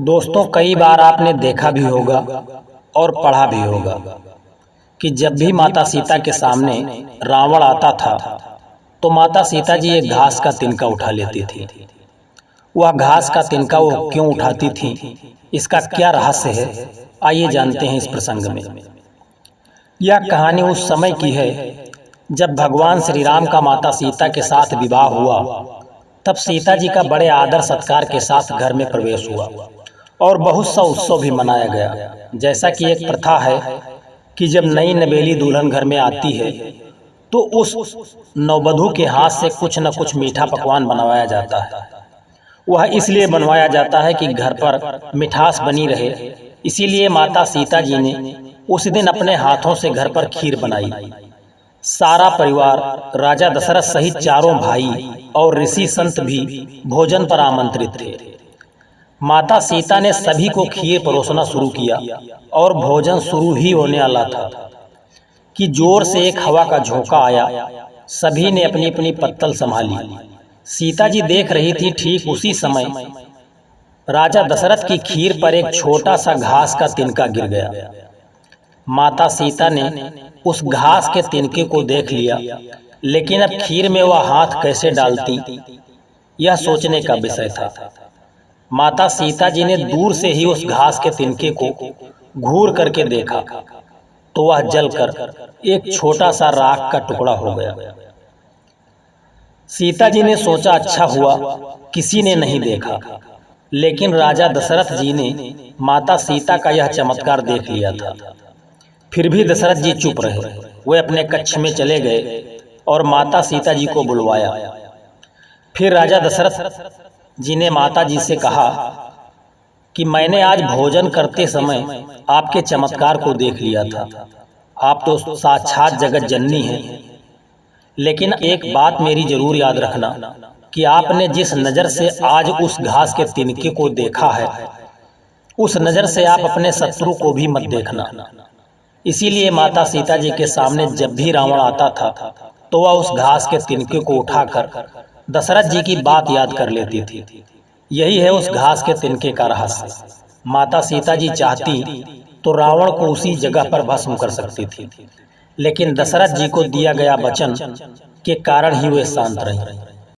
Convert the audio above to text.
दोस्तों, कई बार आपने देखा भी होगा और पढ़ा भी होगा कि जब भी माता सीता के सामने रावण आता था तो माता सीता जी एक घास का तिनका उठा लेती थी। वह घास का तिनका वो क्यों उठाती थी, इसका क्या रहस्य है, आइए जानते हैं इस प्रसंग में। यह कहानी उस समय की है जब भगवान श्री राम का माता सीता के साथ विवाह हुआ। तब सीता जी का बड़े आदर सत्कार के साथ घर में प्रवेश हुआ और बहुत सा उत्सव भी मनाया गया। जैसा कि एक प्रथा है कि जब नई नवेली दुल्हन घर में आती है तो उस नववधू के हाथ से कुछ न कुछ मीठा पकवान बनवाया जाता है। वह इसलिए बनवाया जाता है कि घर पर मिठास बनी रहे। इसीलिए माता सीता जी ने उस दिन अपने हाथों से घर पर खीर बनाई। सारा परिवार, राजा दशरथ सहित चारों भाई और ऋषि संत भी भोजन पर आमंत्रित थे। माता सीता ने सभी को खीर परोसना शुरू किया और भोजन शुरू ही होने वाला था कि जोर से एक हवा का झोंका आया। सभी ने अपनी अपनी पत्तल संभाली। सीता जी देख रही थी, ठीक उसी समय राजा दशरथ की खीर पर एक छोटा सा घास का तिनका गिर गया। माता सीता ने उस घास के तिनके को देख लिया, लेकिन अब खीर में वह हाथ कैसे डालती, यह सोचने का विषय था। माता सीता जी ने दूर से ही उस घास के तिनके को घूर करके देखा तो वह जलकर एक छोटा सा राख का टुकड़ा हो गया। सीता जी ने सोचा, अच्छा हुआ किसी ने नहीं देखा। लेकिन राजा दशरथ जी ने माता सीता का यह चमत्कार देख लिया था। फिर भी दशरथ जी चुप रहे। वे अपने कक्ष में चले गए और माता सीता जी को बुलवाया। फिर राजा दशरथ जी ने माता जी से कहा कि मैंने आज भोजन करते समय आपके चमत्कार को देख लिया था। आप तो साक्षात जगत जननी हैं, लेकिन एक बात मेरी जरूर याद रखना कि आपने जिस नज़र से आज उस घास के तिनके को देखा है, उस नज़र से आप अपने शत्रु को भी मत देखना। इसीलिए माता सीता जी के सामने जब भी रावण आता था तो वह उस घास के तिनके को उठाकर दशरथ जी की बात याद कर लेती थी। यही है उस घास के तिनके का रहस्य। माता सीता जी चाहती तो रावण को उसी जगह पर भस्म कर सकती थी, लेकिन दशरथ जी को दिया गया वचन के कारण ही वे शांत रहीं।